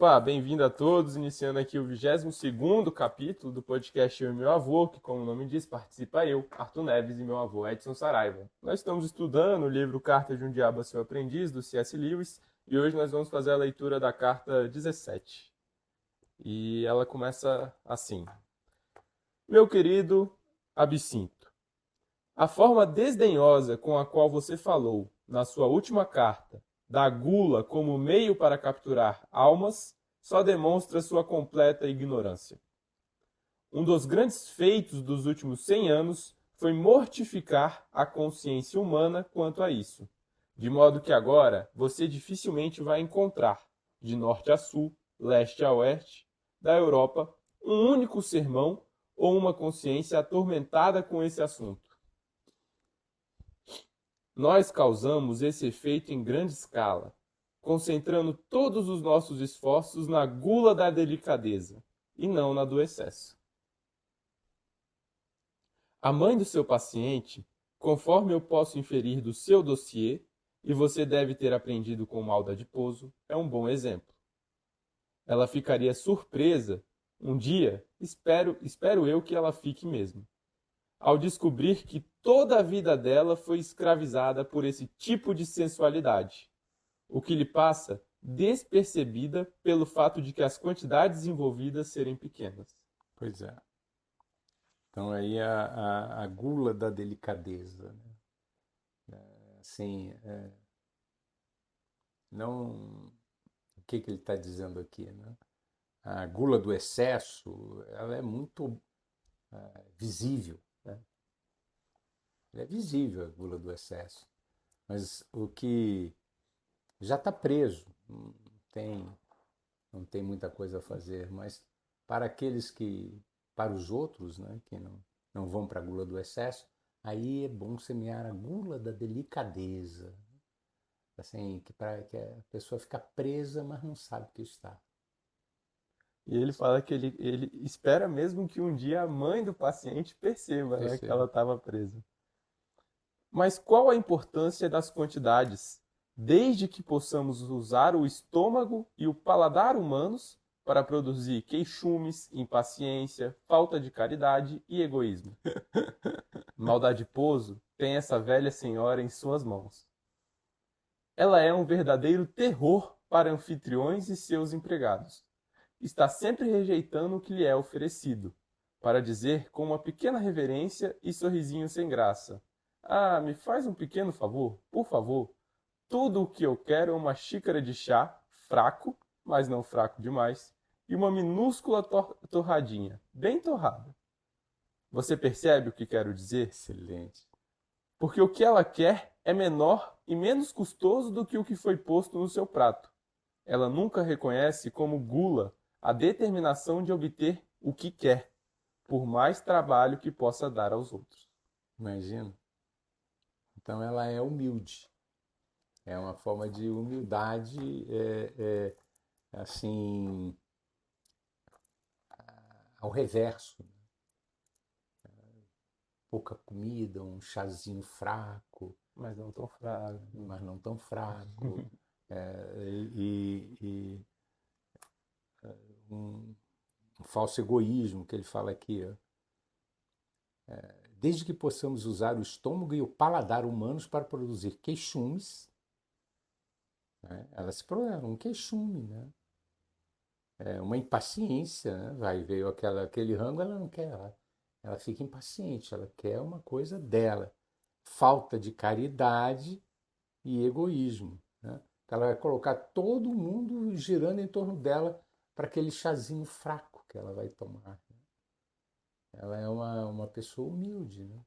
Opa, bem-vindo a todos, iniciando aqui o 22º capítulo do podcast Eu e Meu Avô, que, como o nome diz, participa eu, Arthur Neves, e meu avô Edson Saraiva. Nós estamos estudando o livro Carta de um Diabo a Seu Aprendiz, do C.S. Lewis, e hoje nós vamos fazer a leitura da carta 17. E ela começa assim: Meu querido Absinto, a forma desdenhosa com a qual você falou, na sua última carta, da gula como meio para capturar almas, só demonstra sua completa ignorância. Um dos grandes feitos dos últimos 100 anos foi mortificar a consciência humana quanto a isso, de modo que agora você dificilmente vai encontrar, de norte a sul, leste a oeste, da Europa, um único sermão ou uma consciência atormentada com esse assunto. Nós causamos esse efeito em grande escala, concentrando todos os nossos esforços na gula da delicadeza, e não na do excesso. A mãe do seu paciente, conforme eu posso inferir do seu dossiê, e você deve ter aprendido com Malda Adiposo, é um bom exemplo. Ela ficaria surpresa, um dia, espero eu que ela fique mesmo, ao descobrir que toda a vida dela foi escravizada por esse tipo de sensualidade, o que lhe passa despercebida pelo fato de que as quantidades envolvidas serem pequenas. Pois é. Então aí a gula da delicadeza, né? Assim, não... O que ele está dizendo aqui, né? A gula do excesso, ela é muito visível, né? É visível a gula do excesso, mas o que já está preso, tem, não tem muita coisa a fazer, mas para aqueles que, para os outros, né, que não vão para a gula do excesso, aí é bom semear a gula da delicadeza, assim, para que a pessoa fica presa, mas não sabe que está. E ele fala que ele espera mesmo que um dia a mãe do paciente perceba, né, que ela Perceba. estava presa. Mas qual a importância das quantidades, desde que possamos usar o estômago e o paladar humanos para produzir queixumes, impaciência, falta de caridade e egoísmo? Maldade Pozo tem essa velha senhora em suas mãos. Ela é um verdadeiro terror para anfitriões e seus empregados. Está sempre rejeitando o que lhe é oferecido, para dizer com uma pequena reverência e sorrisinho sem graça: Ah, me faz um pequeno favor, por favor. Tudo o que eu quero é uma xícara de chá, fraco, mas não fraco demais, e uma minúscula torradinha, bem torrada. Você percebe o que quero dizer? Excelente. Porque o que ela quer é menor e menos custoso do que o que foi posto no seu prato. Ela nunca reconhece como gula a determinação de obter o que quer, por mais trabalho que possa dar aos outros. Imagina. Então ela é humilde. É uma forma de humildade, assim, ao reverso. Pouca comida, um chazinho fraco, Mas não tão fraco. mas não tão fraco, e um falso egoísmo que ele fala aqui. Ó. Desde que possamos usar o estômago e o paladar humanos para produzir queixumes, né? Ela se produz um queixume, né? Uma impaciência, né? Vai ver aquele rango, ela não quer, ela fica impaciente, ela quer uma coisa dela. Falta de caridade e egoísmo, né? Ela vai colocar todo mundo girando em torno dela para aquele chazinho fraco que ela vai tomar. Né? Ela é uma pessoa humilde, né?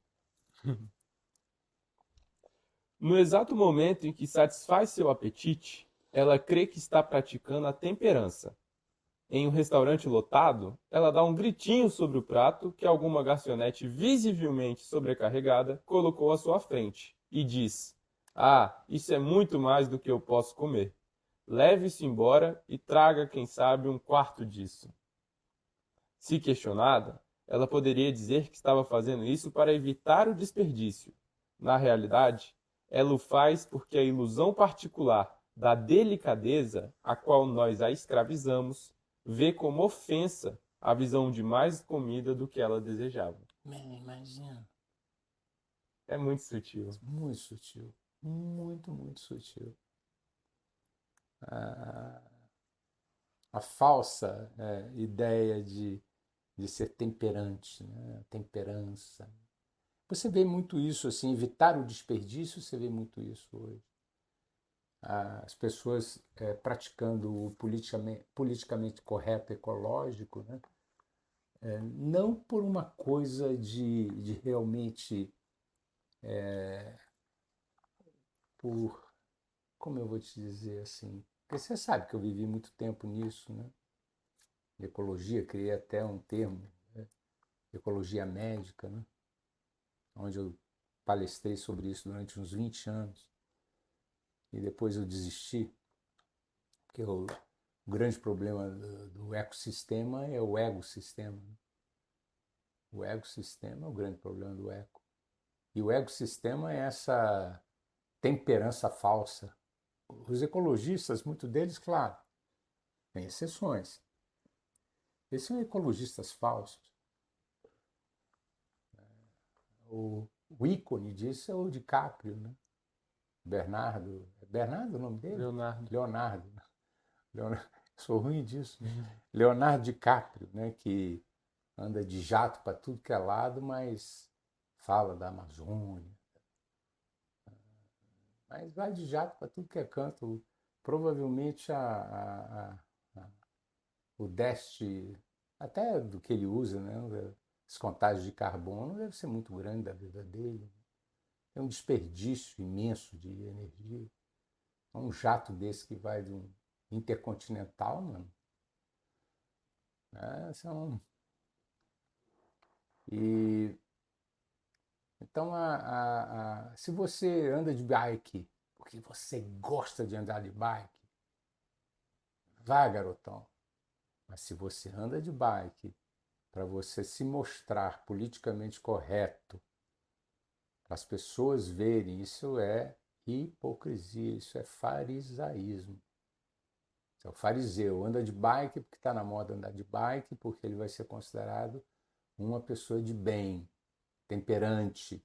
No exato momento em que satisfaz seu apetite, ela crê que está praticando a temperança. Em um restaurante lotado, ela dá um gritinho sobre o prato que alguma garçonete visivelmente sobrecarregada colocou à sua frente e diz: Ah, isso é muito mais do que eu posso comer. Leve isso embora e traga, quem sabe, um quarto disso. Se questionada, ela poderia dizer que estava fazendo isso para evitar o desperdício. Na realidade, ela o faz porque a ilusão particular da delicadeza a qual nós a escravizamos, vê como ofensa a visão de mais comida do que ela desejava. Imagina. É muito sutil. Muito sutil. Muito, muito sutil. A falsa ideia de ser temperante, né? Temperança. Você vê muito isso, assim, evitar o desperdício, você vê muito isso hoje. As pessoas praticando o politicamente correto ecológico, né? Não por uma coisa de realmente, por, como eu vou te dizer assim, porque você sabe que eu vivi muito tempo nisso, né? Ecologia, criei até um termo, né? Ecologia médica, né? Onde eu palestrei sobre isso durante uns 20 anos e depois eu desisti, porque o grande problema do ecossistema é o ecossistema. Né? O ecossistema é o grande problema do eco. E o ecossistema é essa temperança falsa. Os ecologistas, muitos deles, claro, tem exceções. Eles são ecologistas falsos. O ícone disso é o DiCaprio, né? Bernardo. É Bernardo o nome dele? Leonardo. Leonardo. Leonardo. Sou ruim disso. Leonardo DiCaprio, né? Que anda de jato para tudo que é lado, mas fala da Amazônia. Mas vai de jato para tudo que é canto. Provavelmente o déficit, até do que ele usa, né? As contagens de carbono deve ser muito grande da vida dele. É um desperdício imenso de energia. Um jato desse que vai de um intercontinental, mano. São... E então, se você anda de bike porque você gosta de andar de bike, vá, garotão. Mas se você anda de bike para você se mostrar politicamente correto, para as pessoas verem, isso é hipocrisia, isso é farisaísmo. Então, o fariseu anda de bike porque está na moda andar de bike, porque ele vai ser considerado uma pessoa de bem, temperante.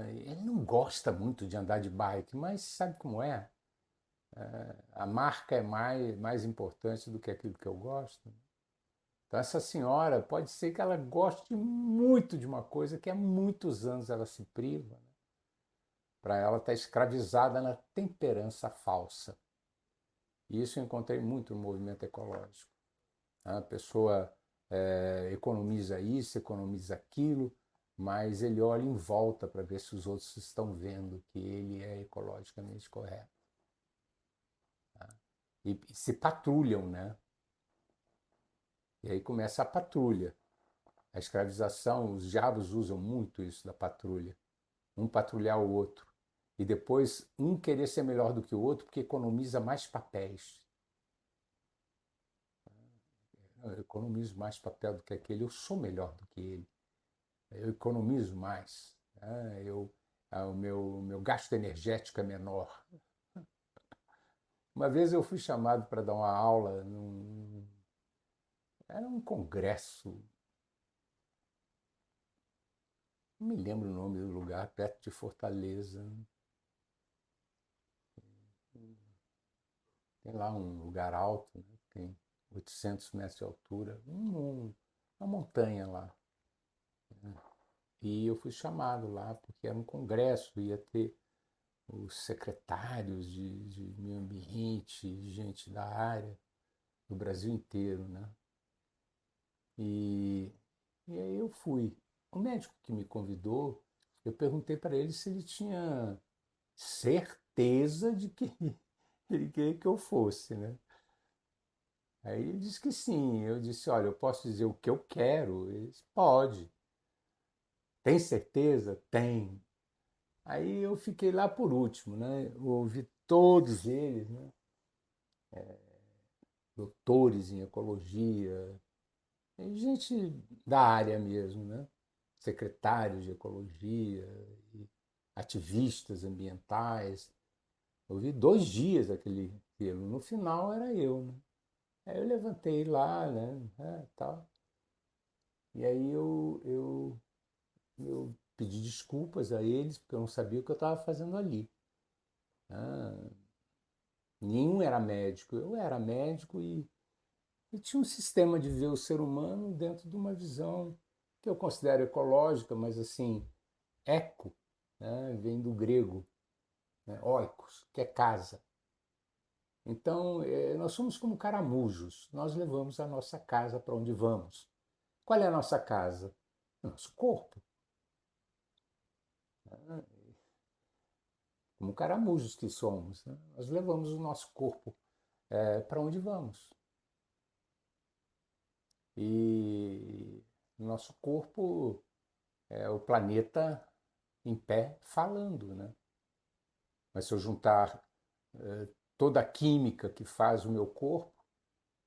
Ele não gosta muito de andar de bike, mas sabe como é? A marca é mais importante do que aquilo que eu gosto. Então, essa senhora pode ser que ela goste muito de uma coisa que há muitos anos ela se priva, né? Para ela estar escravizada na temperança falsa. E isso eu encontrei muito no movimento ecológico. A pessoa economiza isso, economiza aquilo, mas ele olha em volta para ver se os outros estão vendo que ele é ecologicamente correto. Tá? E se patrulham, né? E aí começa a patrulha. A escravização, os diabos usam muito isso da patrulha. Um patrulhar o outro. E depois um querer ser melhor do que o outro porque economiza mais papéis. Eu economizo mais papel do que aquele, eu sou melhor do que ele. Eu economizo mais. Né? O meu gasto energético é menor. Uma vez eu fui chamado para dar uma aula, era um congresso, não me lembro o nome do lugar, perto de Fortaleza. Tem lá um lugar alto, né? Tem 800 metros de altura, uma montanha lá. Né? E eu fui chamado lá porque era um congresso, ia ter os secretários de meio ambiente, gente da área, do Brasil inteiro, né? E, e aí eu fui. O médico que me convidou, eu perguntei para ele se ele tinha certeza de que ele queria que eu fosse, né? Aí ele disse que sim. Eu disse, olha, eu posso dizer o que eu quero? Ele disse, pode. Tem certeza? Tem. Aí eu fiquei lá por último, né? Eu ouvi todos eles, né? Doutores em ecologia, gente da área mesmo, né? Secretários de ecologia, ativistas ambientais, Eu vi 2 dias aquilo. No final era eu, né? Aí eu levantei lá, né? Tal. E aí eu pedi desculpas a eles, porque eu não sabia o que eu estava fazendo ali. Ah, nenhum era médico. Eu era médico e tinha um sistema de ver o ser humano dentro de uma visão que eu considero ecológica, mas assim, eco, né? Vem do grego, né? Oikos, que é casa. Então, nós somos como caramujos, nós levamos a nossa casa para onde vamos. Qual é a nossa casa? O nosso corpo. Né? Como caramujos que somos, né? Nós levamos o nosso corpo para onde vamos. E o nosso corpo é o planeta em pé falando, né? Mas se eu juntar toda a química que faz o meu corpo,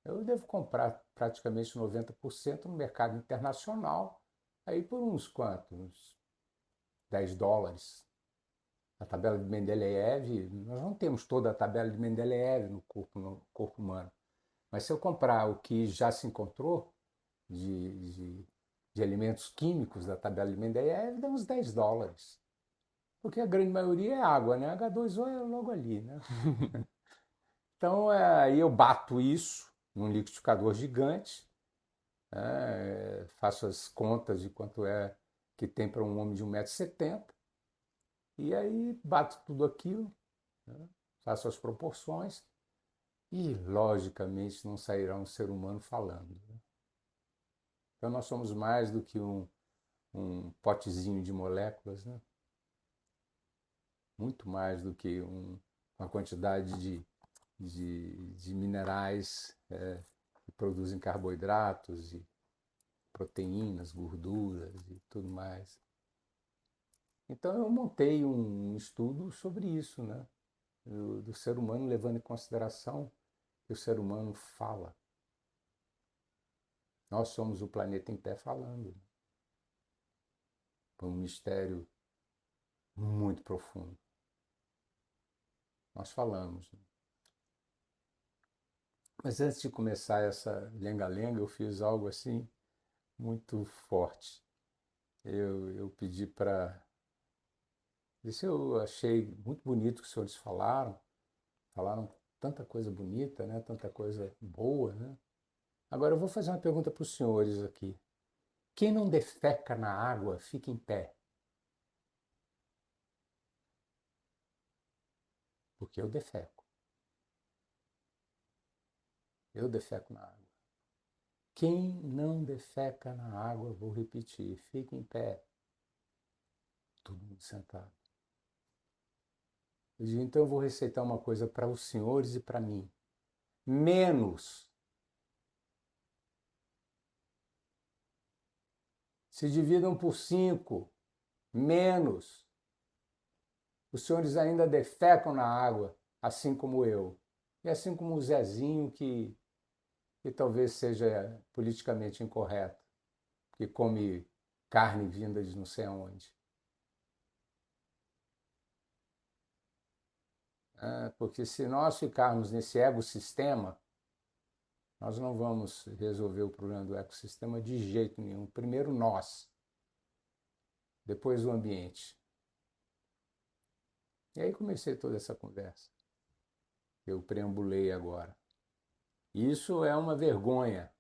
eu devo comprar praticamente 90% no mercado internacional, aí por uns quantos? Uns $10. A tabela de Mendeleev, nós não temos toda a tabela de Mendeleev no corpo humano. Mas se eu comprar o que já se encontrou de elementos químicos da tabela de Mendeleev, dá uns $10. Porque a grande maioria é água, né? H2O é logo ali, né? Então, aí eu bato isso num liquidificador gigante, né? Faço as contas de quanto é que tem para um homem de 1,70 m, e aí bato tudo aquilo, né? Faço as proporções e, logicamente, não sairá um ser humano falando, né? Então, nós somos mais do que um potezinho de moléculas, né? Muito mais do que uma quantidade de minerais que produzem carboidratos e proteínas, gorduras e tudo mais. Então eu montei um estudo sobre isso, né? Do ser humano, levando em consideração que o ser humano fala. Nós somos o planeta em pé falando. Foi um mistério muito profundo. Nós falamos. Né? Mas antes de começar essa lenga-lenga, eu fiz algo assim muito forte. Eu pedi para... Isso eu achei muito bonito que os senhores falaram tanta coisa bonita, né? Tanta coisa boa, né? Agora eu vou fazer uma pergunta para os senhores aqui. Quem não defeca na água, fica em pé. Porque eu defeco. Eu defeco na água. Quem não defeca na água, vou repetir, fica em pé. Todo mundo sentado. Eu digo, então eu vou receitar uma coisa para os senhores e para mim. Menos. Se dividam por 5. Menos. Os senhores ainda defecam na água, assim como eu. E assim como o Zezinho, que talvez seja politicamente incorreto, que come carne vinda de não sei aonde. Porque se nós ficarmos nesse ecossistema, nós não vamos resolver o problema do ecossistema de jeito nenhum. Primeiro nós, depois o ambiente. E aí comecei toda essa conversa. Eu preambulei agora. Isso é uma vergonha.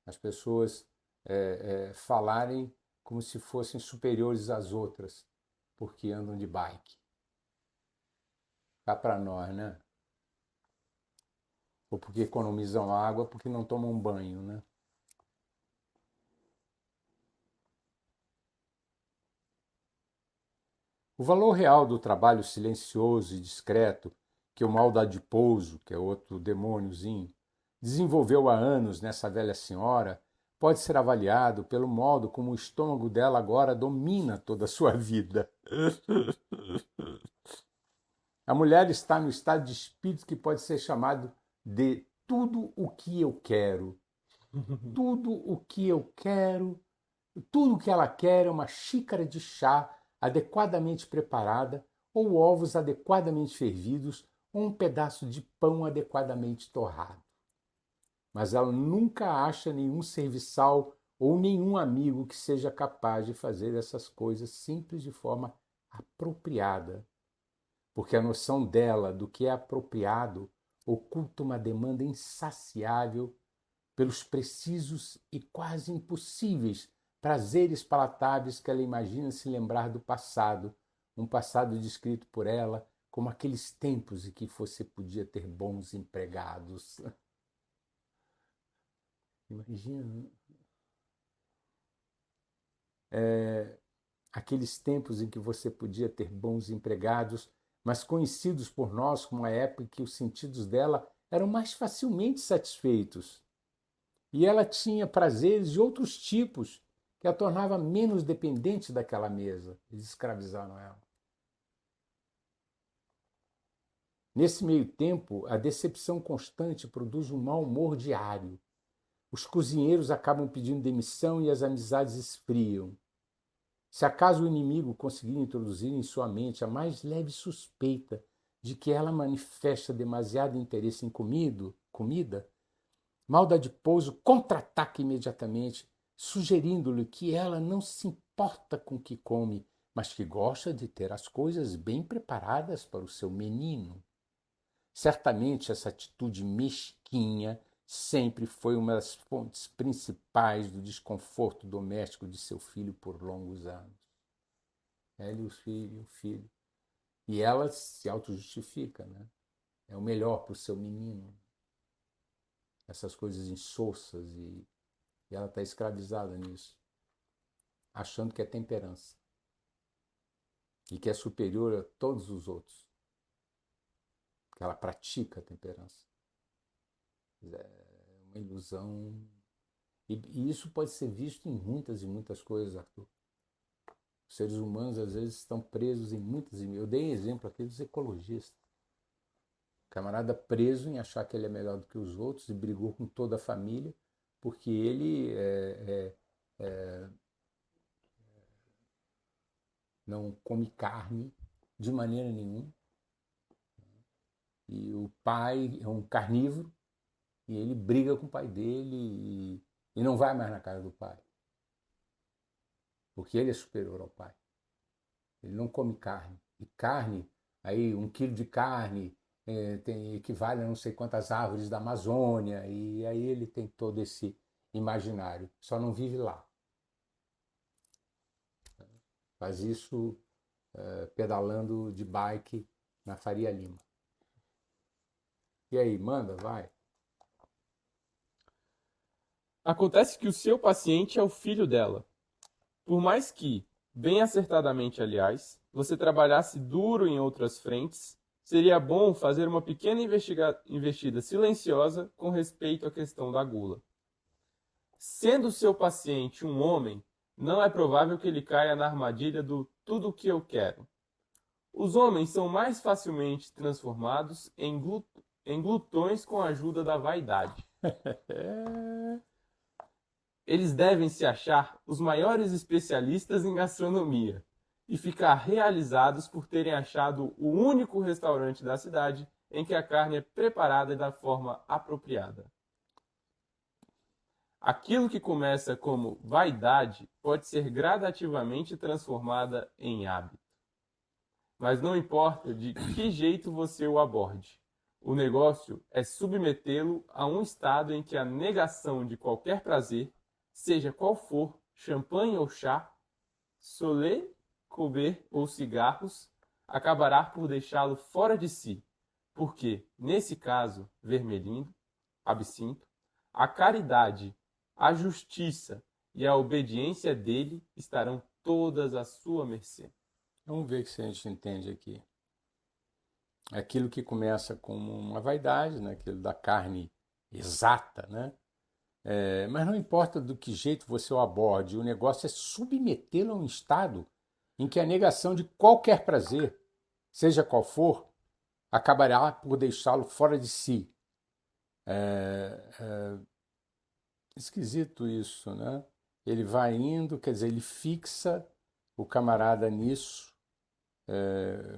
As pessoas falarem como se fossem superiores às outras, porque andam de bike. Cá para nós, né? Ou porque economizam água, porque não tomam banho, né? O valor real do trabalho silencioso e discreto que o mal adiposo, que é outro demôniozinho, desenvolveu há anos nessa velha senhora, pode ser avaliado pelo modo como o estômago dela agora domina toda a sua vida. A mulher está no estado de espírito que pode ser chamado de tudo o que eu quero. Tudo o que eu quero, tudo o que ela quer é uma xícara de chá adequadamente preparada, ou ovos adequadamente fervidos, ou um pedaço de pão adequadamente torrado. Mas ela nunca acha nenhum serviçal ou nenhum amigo que seja capaz de fazer essas coisas simples de forma apropriada, porque a noção dela do que é apropriado oculta uma demanda insaciável pelos precisos e quase impossíveis prazeres palatáveis que ela imagina se lembrar do passado, um passado descrito por ela como aqueles tempos em que você podia ter bons empregados. Imagina. Aqueles tempos em que você podia ter bons empregados, mas conhecidos por nós como a época em que os sentidos dela eram mais facilmente satisfeitos. E ela tinha prazeres de outros tipos que a tornava menos dependente daquela mesa. Eles escravizaram ela. Nesse meio tempo, a decepção constante produz um mau humor diário. Os cozinheiros acabam pedindo demissão e as amizades esfriam. Se acaso o inimigo conseguir introduzir em sua mente a mais leve suspeita de que ela manifesta demasiado interesse em comida, Maldadiposo contra-ataca imediatamente, sugerindo-lhe que ela não se importa com o que come, mas que gosta de ter as coisas bem preparadas para o seu menino. Certamente essa atitude mesquinha sempre foi uma das fontes principais do desconforto doméstico de seu filho por longos anos. Ela e o filho. E ela se auto-justifica, né? É o melhor para o seu menino. Essas coisas insossas e ela está escravizada nisso, achando que é temperança e que é superior a todos os outros, que ela pratica a temperança. É uma ilusão. E isso pode ser visto em muitas e muitas coisas, Arthur. Os seres humanos, às vezes, estão presos em muitas... Eu dei exemplo aqui dos ecologistas. O camarada preso em achar que ele é melhor do que os outros e brigou com toda a família porque ele não come carne de maneira nenhuma. E o pai é um carnívoro e ele briga com o pai dele e não vai mais na casa do pai. Porque ele é superior ao pai. Ele não come carne. E carne, aí 1 quilo de carne equivale a não sei quantas árvores da Amazônia. E aí ele tem todo esse imaginário. Só não vive lá. Faz isso pedalando de bike na Faria Lima. E aí, manda, vai. Acontece que o seu paciente é o filho dela. Por mais que, bem acertadamente aliás, você trabalhasse duro em outras frentes, seria bom fazer uma pequena investida silenciosa com respeito à questão da gula. Sendo seu paciente um homem, não é provável que ele caia na armadilha do tudo o que eu quero. Os homens são mais facilmente transformados em glutões com a ajuda da vaidade. Eles devem se achar os maiores especialistas em gastronomia e ficar realizados por terem achado o único restaurante da cidade em que a carne é preparada da forma apropriada. Aquilo que começa como vaidade pode ser gradativamente transformada em hábito. Mas não importa de que jeito você o aborde. O negócio é submetê-lo a um estado em que a negação de qualquer prazer, seja qual for, champanhe ou chá, solé, comer ou cigarros, acabará por deixá-lo fora de si, porque, nesse caso, vermelhinho, absinto, a caridade, a justiça e a obediência dele estarão todas à sua mercê. Vamos ver se a gente entende aqui. Aquilo que começa como uma vaidade, né? Aquilo da carne exata, né? Mas não importa do que jeito você o aborde, o negócio é submetê-lo a um estado em que a negação de qualquer prazer, seja qual for, acabará por deixá-lo fora de si. Esquisito isso, né? Ele vai indo, quer dizer, ele fixa o camarada nisso,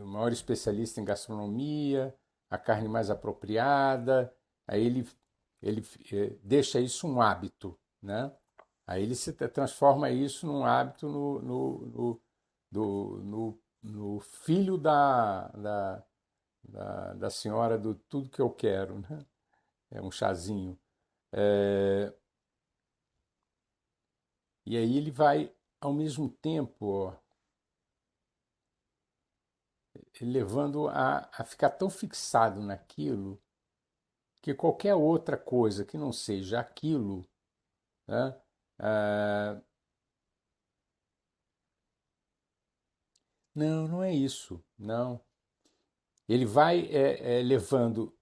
o maior especialista em gastronomia, a carne mais apropriada. Aí ele deixa isso um hábito, né? Aí ele se transforma isso num hábito no filho da senhora do tudo que eu quero, né? É um chazinho. E aí ele vai, ao mesmo tempo, ó, levando a ficar tão fixado naquilo que qualquer outra coisa que não seja aquilo, né? ah, não, não é isso, não. Ele vai levando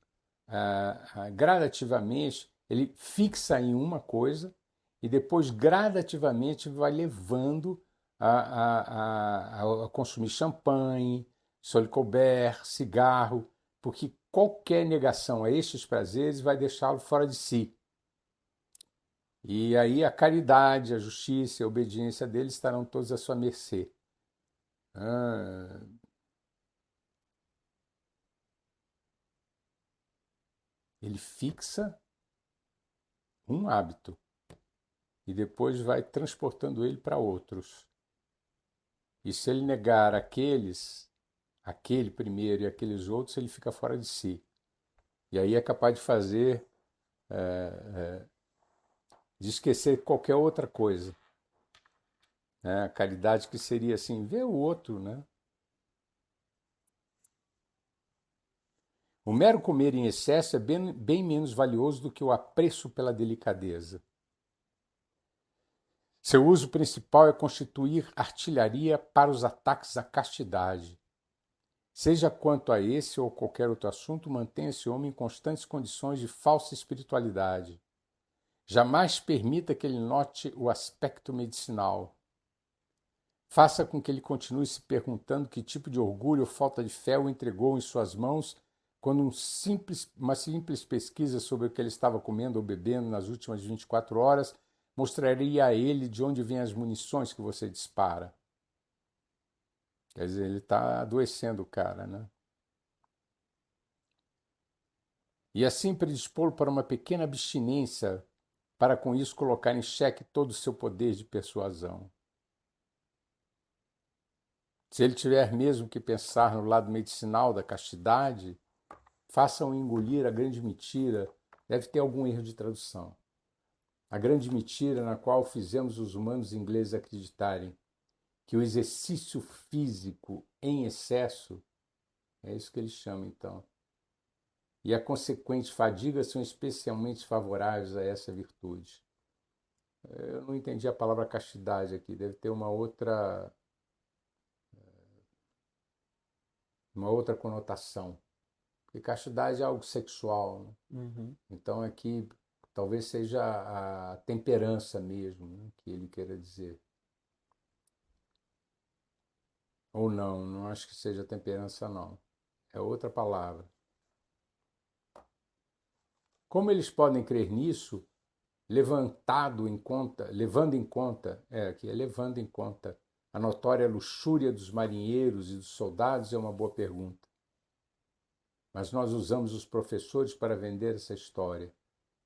gradativamente, ele fixa em uma coisa e depois gradativamente vai levando a consumir champanhe, Sol Colbert, cigarro, porque qualquer negação a estes prazeres vai deixá-lo fora de si. E aí a caridade, a justiça e a obediência dele estarão todos à sua mercê. Ah, ele fixa um hábito e depois vai transportando ele para outros. E se ele negar aquele primeiro e aqueles outros, ele fica fora de si. E aí é capaz de fazer, de esquecer qualquer outra coisa. Né? A caridade que seria assim, ver o outro, né? O mero comer em excesso é bem menos valioso do que o apreço pela delicadeza. Seu uso principal é constituir artilharia para os ataques à castidade. Seja quanto a esse ou qualquer outro assunto, mantenha esse homem em constantes condições de falsa espiritualidade. Jamais permita que ele note o aspecto medicinal. Faça com que ele continue se perguntando que tipo de orgulho ou falta de fé o entregou em suas mãos quando uma simples pesquisa sobre o que ele estava comendo ou bebendo nas últimas 24 horas mostraria a ele de onde vêm as munições que você dispara. Quer dizer, ele está adoecendo o cara, né? E assim predispô-lo para uma pequena abstinência, para com isso colocar em xeque todo o seu poder de persuasão. Se ele tiver mesmo que pensar no lado medicinal da castidade, façam engolir a grande mentira. Deve ter algum erro de tradução. A grande mentira na qual fizemos os humanos ingleses acreditarem que o exercício físico em excesso, é isso que eles chamam então, e a consequente fadiga são especialmente favoráveis a essa virtude. Eu não entendi a palavra castidade aqui, deve ter uma outra conotação. Porque castidade é algo sexual, né? Uhum. Então aqui talvez seja a temperança mesmo, né, que ele queira dizer. Ou não, não acho que seja temperança não. É outra palavra. Como eles podem crer nisso, levando em conta, aqui é levando em conta a notória luxúria dos marinheiros e dos soldados é uma boa pergunta. Mas nós usamos os professores para vender essa história.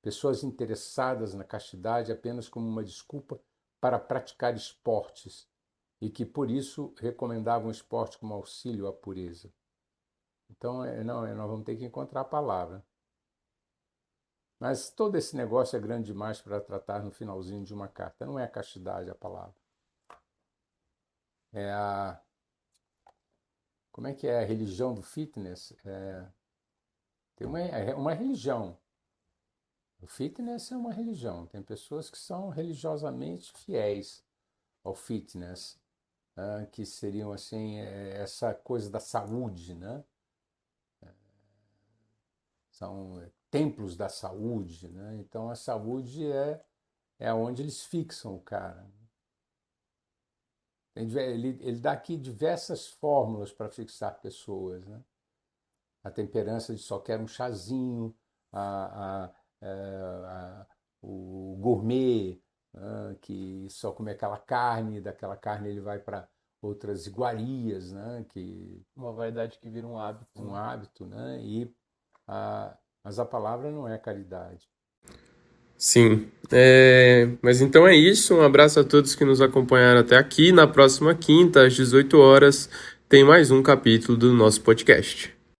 Pessoas interessadas na castidade apenas como uma desculpa para praticar esportes e que por isso recomendavam o esporte como auxílio à pureza. Então, nós vamos ter que encontrar a palavra. Mas todo esse negócio é grande demais para tratar no finalzinho de uma carta. Não é a castidade a palavra. É a. Como é que é a religião do fitness? Tem uma religião. O fitness é uma religião. Tem pessoas que são religiosamente fiéis ao fitness, que seriam assim essa coisa da saúde, né? São templos da saúde, né? Então a saúde é onde eles fixam o cara. Ele dá aqui diversas fórmulas para fixar pessoas, né? A temperança de só quer um chazinho, o gourmet, que só come aquela carne, daquela carne ele vai para outras iguarias, né? Uma vaidade que vira um hábito. Um hábito, né? Mas a palavra não é caridade. Sim. Mas então é isso. Um abraço a todos que nos acompanharam até aqui. Na próxima quinta, às 18 horas, tem mais um capítulo do nosso podcast.